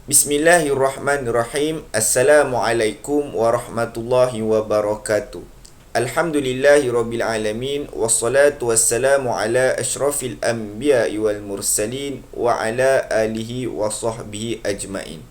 Bismillahirrahmanirrahim. Assalamualaikum warahmatullahi wabarakatuh. Alhamdulillahirabbil alamin wassalatu wassalamu ala asyrafil anbiya'i wal mursalin wa ala alihi wa sahbihi ajmain.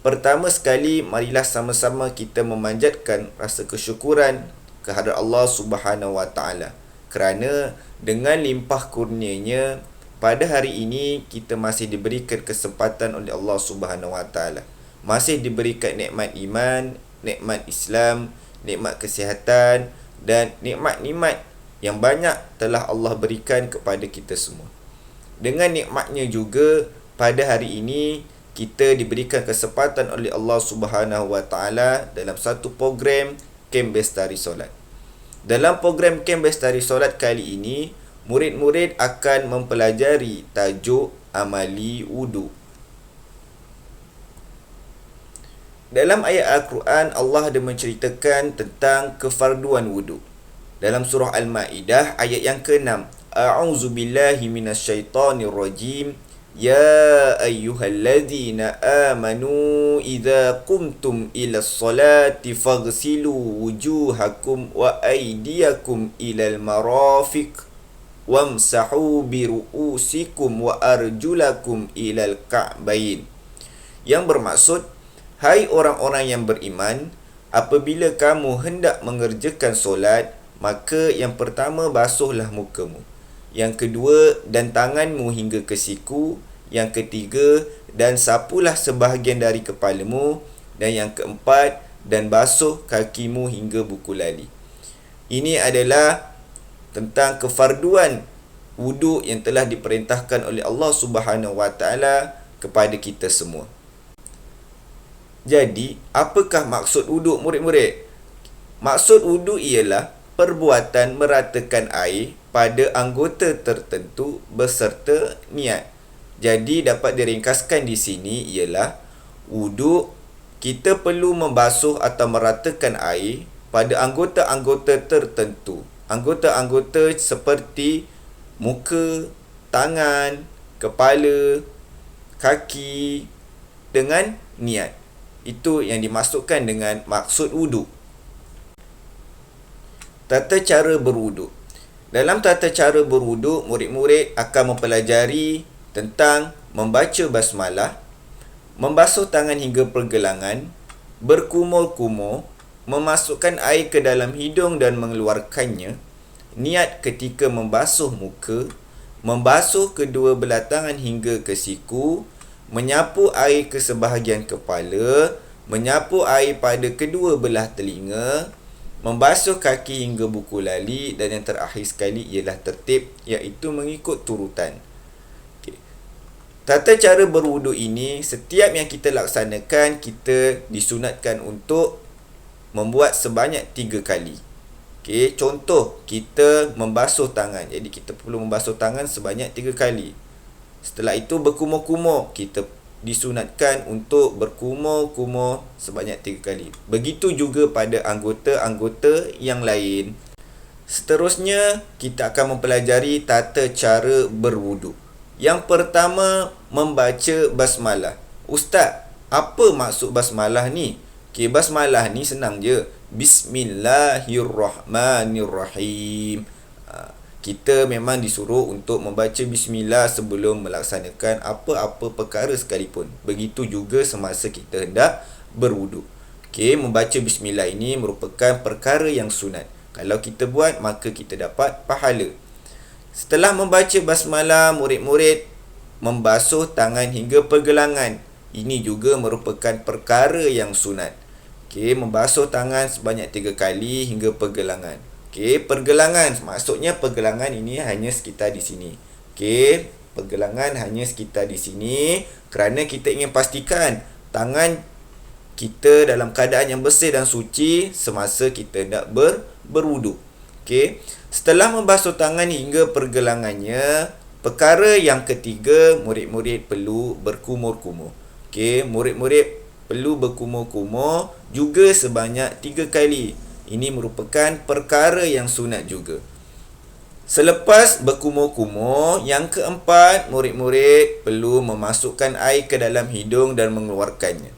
Pertama sekali, marilah sama-sama kita memanjatkan rasa kesyukuran kehadrat Allah Subhanahu wa taala kerana dengan limpah kurnianya pada hari ini kita masih diberikan kesempatan oleh Allah Subhanahu Wa Taala. Masih diberikan nikmat iman, nikmat Islam, nikmat kesihatan dan nikmat-nikmat yang banyak telah Allah berikan kepada kita semua. Dengan nikmatnya juga pada hari ini kita diberikan kesempatan oleh Allah Subhanahu Wa Taala dalam satu program Kem Bestari Solat. Dalam program Kem Bestari Solat kali ini, murid-murid akan mempelajari tajuk amali wudu. Dalam ayat Al-Quran, Allah ada menceritakan tentang kefarduan wudu. Dalam surah Al-Ma'idah ayat yang ke-6, A'udzu billahi minasyaitonir rajim. Ya ayyuhalladzina amanu idza qumtum ilas salati faghsilu wujuhakum wa aydiyakum ilal marafiq wamsahu biru'usikum wa arjulakum ilal ka'bain. Yang bermaksud, hai orang-orang yang beriman, apabila kamu hendak mengerjakan solat, maka yang pertama basuhlah mukamu, yang kedua dan tanganmu hingga ke siku, yang ketiga dan sapulah sebahagian dari kepalamu, dan yang keempat dan basuh kakimu hingga buku lali. Ini adalah tentang kefarduan wuduk yang telah diperintahkan oleh Allah Subhanahu Wa Taala kepada kita semua. Jadi, apakah maksud wuduk, murid-murid? Maksud wuduk ialah perbuatan meratakan air pada anggota tertentu beserta niat. Jadi, dapat diringkaskan di sini ialah wuduk, kita perlu membasuh atau meratakan air pada anggota-anggota tertentu. Anggota-anggota seperti muka, tangan, kepala, kaki dengan niat. Itu yang dimaksudkan dengan maksud wuduk. Tata cara berwuduk. Dalam tata cara berwuduk, murid-murid akan mempelajari tentang membaca basmalah, membasuh tangan hingga pergelangan, berkumur-kumur, memasukkan air ke dalam hidung dan mengeluarkannya, niat ketika membasuh muka, membasuh kedua belah tangan hingga ke siku, menyapu air ke sebahagian kepala, menyapu air pada kedua belah telinga, membasuh kaki hingga buku lali, dan yang terakhir sekali ialah tertib, iaitu mengikut turutan. Tata cara berwuduk ini, setiap yang kita laksanakan, kita disunatkan untuk membuat sebanyak 3 kali. Contoh, kita membasuh tangan. Jadi, kita perlu membasuh tangan sebanyak 3 kali. Setelah itu, berkumur-kumur. Kita disunatkan untuk berkumur-kumur sebanyak 3 kali. Begitu juga pada anggota-anggota yang lain. Seterusnya, kita akan mempelajari tata cara berwuduk. Yang pertama, membaca basmalah. Ustaz, apa maksud basmalah ni? Basmalah ni senang je. Bismillahirrahmanirrahim. Kita memang disuruh untuk membaca bismillah sebelum melaksanakan apa-apa perkara sekalipun. Begitu juga semasa kita hendak berwuduk. Membaca bismillah ini merupakan perkara yang sunat. Kalau kita buat, maka kita dapat pahala. Setelah membaca basmalah, murid-murid membasuh tangan hingga pergelangan. Ini juga merupakan perkara yang sunat. Membasuh tangan sebanyak 3 kali hingga pergelangan. Pergelangan, maksudnya pergelangan ini hanya sekitar di sini. Pergelangan hanya sekitar di sini kerana kita ingin pastikan tangan kita dalam keadaan yang bersih dan suci semasa kita nak berwuduk. Setelah membasuh tangan hingga pergelangannya, perkara yang ketiga, murid-murid perlu berkumur-kumur. Murid-murid perlu berkumur-kumur juga sebanyak 3 kali. Ini merupakan perkara yang sunat juga. Selepas berkumur-kumur, yang keempat, murid-murid perlu memasukkan air ke dalam hidung dan mengeluarkannya.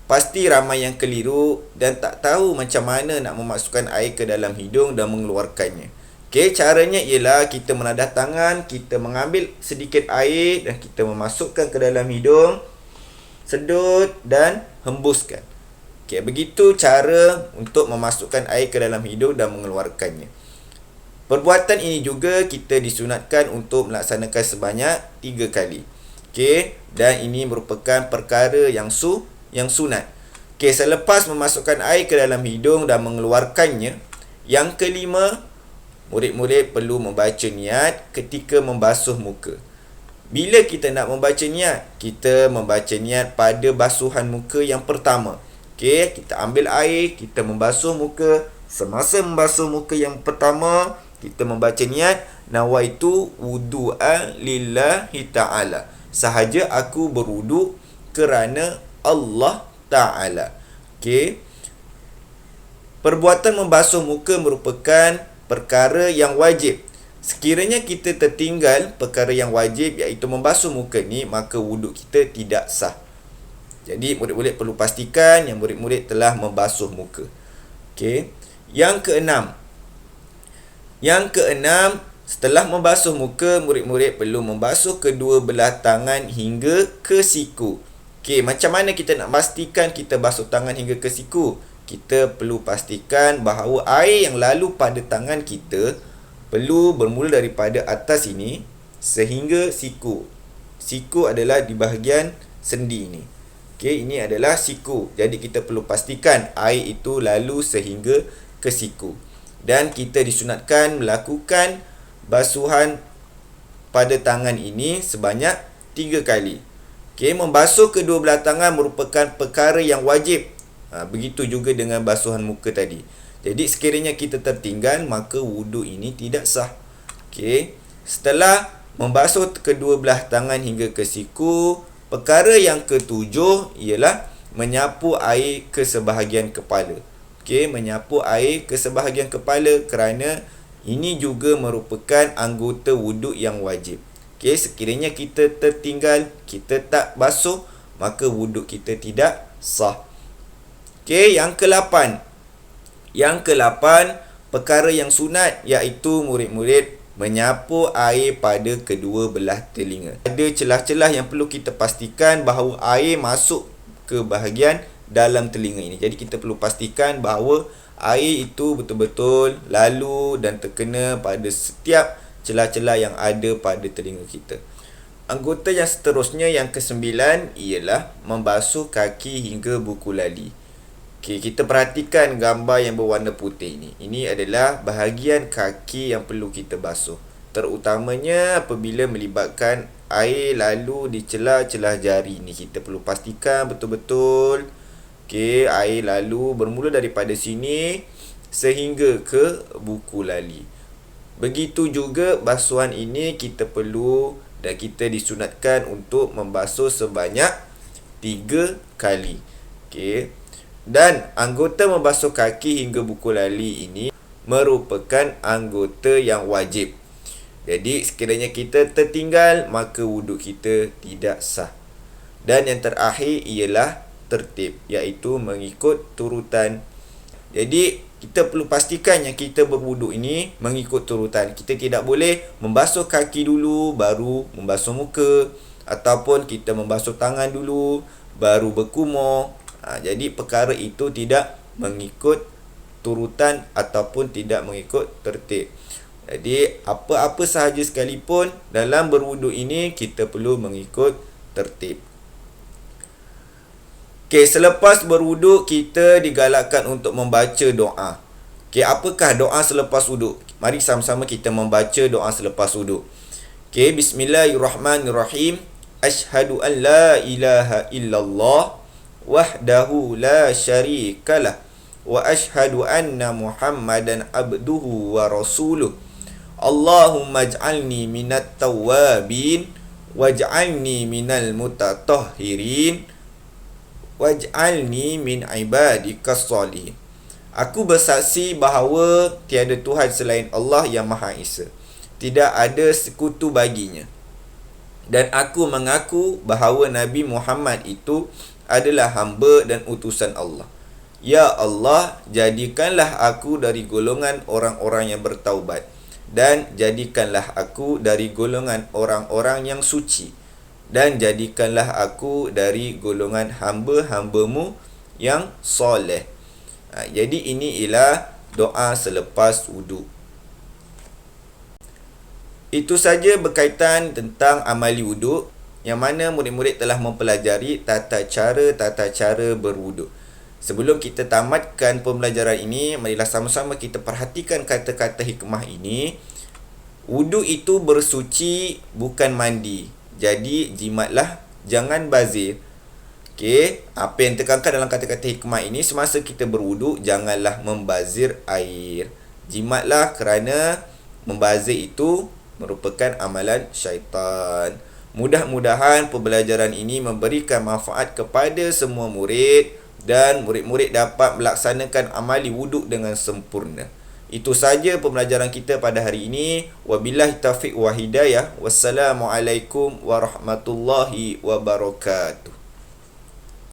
Pasti ramai yang keliru dan tak tahu macam mana nak memasukkan air ke dalam hidung dan mengeluarkannya. Okey, caranya ialah kita menadah tangan, kita mengambil sedikit air dan kita memasukkan ke dalam hidung, sedut dan hembuskan. Okey, begitu cara untuk memasukkan air ke dalam hidung dan mengeluarkannya. Perbuatan ini juga kita disunatkan untuk melaksanakan sebanyak 3 kali. Okey, dan ini merupakan perkara yang sunat. Okey, selepas memasukkan air ke dalam hidung dan mengeluarkannya, yang kelima, murid-murid perlu membaca niat ketika membasuh muka. Bila kita nak membaca niat? Kita membaca niat pada basuhan muka yang pertama. Okey, kita ambil air, kita membasuh muka. Semasa membasuh muka yang pertama, kita membaca niat, nawaitu wudu'a lillahi ta'ala. Sahaja aku berwuduk kerana Allah Ta'ala. Okey. Perbuatan membasuh muka merupakan perkara yang wajib. Sekiranya kita tertinggal perkara yang wajib, iaitu membasuh muka ni, maka wuduk kita tidak sah. Jadi murid-murid perlu pastikan yang murid-murid telah membasuh muka. Okey. Yang keenam, setelah membasuh muka, murid-murid perlu membasuh kedua belah tangan hingga ke siku. Okey, macam mana kita nak pastikan kita basuh tangan hingga ke siku? Kita perlu pastikan bahawa air yang lalu pada tangan kita perlu bermula daripada atas ini sehingga siku. Siku adalah di bahagian sendi ini. Okey, ini adalah siku. Jadi kita perlu pastikan air itu lalu sehingga ke siku. Dan kita disunatkan melakukan basuhan pada tangan ini sebanyak 3 kali. Okey, membasuh kedua belah tangan merupakan perkara yang wajib. Begitu juga dengan basuhan muka tadi. Jadi sekiranya kita tertinggal, maka wuduk ini tidak sah. Okey, setelah membasuh kedua belah tangan hingga ke siku, perkara yang ketujuh ialah menyapu air ke sebahagian kepala. Okey, menyapu air ke sebahagian kepala kerana ini juga merupakan anggota wuduk yang wajib. Okey, sekiranya kita tertinggal, kita tak basuh, maka wuduk kita tidak sah. Okey, yang ke-8. Yang ke-8, perkara yang sunat, iaitu murid-murid menyapu air pada kedua belah telinga. Ada celah-celah yang perlu kita pastikan bahawa air masuk ke bahagian dalam telinga ini. Jadi kita perlu pastikan bahawa air itu betul-betul lalu dan terkena pada setiap celah-celah yang ada pada telinga kita. Anggota yang seterusnya, yang ke-9, ialah membasuh kaki hingga buku lali. Okey, kita perhatikan gambar yang berwarna putih ini. Ini adalah bahagian kaki yang perlu kita basuh. Terutamanya apabila melibatkan air lalu di celah-celah jari ini. Kita perlu pastikan betul-betul okey, air lalu bermula daripada sini sehingga ke buku lali. Begitu juga basuhan ini kita perlu dan kita disunatkan untuk membasuh sebanyak 3 kali. Okey. Dan anggota membasuh kaki hingga buku lali ini merupakan anggota yang wajib. Jadi sekiranya kita tertinggal, maka wuduk kita tidak sah. Dan yang terakhir ialah tertib, iaitu mengikut turutan. Jadi kita perlu pastikan yang kita berwuduk ini mengikut turutan. Kita tidak boleh membasuh kaki dulu baru membasuh muka, ataupun kita membasuh tangan dulu baru berkumur. Jadi perkara itu tidak mengikut turutan ataupun tidak mengikut tertib. Jadi apa-apa sahaja sekalipun dalam berwuduk ini kita perlu mengikut tertib. Okey, selepas berwuduk kita digalakkan untuk membaca doa. Okey, apakah doa selepas wuduk? Mari sama-sama kita membaca doa selepas wuduk. Okey, bismillahirrahmanirrahim. Asyhadu an la ilaha illallah wahdahu la syarikalah wa asyhadu anna Muhammadan abduhu wa rasuluh. Allahumma ij'alni minat tawwabin waj'alni minal mutatahhirin waj'alni min ibadikas salihin. Aku bersaksi bahawa tiada Tuhan selain Allah yang Maha Esa. tidak ada sekutu baginya. Dan aku mengaku bahawa Nabi Muhammad itu adalah hamba dan utusan Allah. Ya Allah, jadikanlah aku dari golongan orang-orang yang bertaubat, dan jadikanlah aku dari golongan orang-orang yang suci, dan jadikanlah aku dari golongan hamba-hambamu yang soleh. Jadi ini ialah doa selepas wuduk. Itu saja berkaitan tentang amali wuduk, yang mana murid-murid telah mempelajari tata cara berwuduk. Sebelum kita tamatkan pembelajaran ini, marilah sama-sama kita perhatikan kata-kata hikmah ini. Wuduk itu bersuci, bukan mandi. Jadi jimatlah, jangan bazir. Okey, apa yang ditekankan dalam kata-kata hikmah ini, semasa kita berwuduk, janganlah membazir air. Jimatlah, kerana membazir itu merupakan amalan syaitan. Mudah-mudahan pembelajaran ini memberikan manfaat kepada semua murid dan murid-murid dapat melaksanakan amali wuduk dengan sempurna. Itu saja pembelajaran kita pada hari ini. Wabillahi taufiq wa hidayah. Wassalamualaikum warahmatullahi wabarakatuh.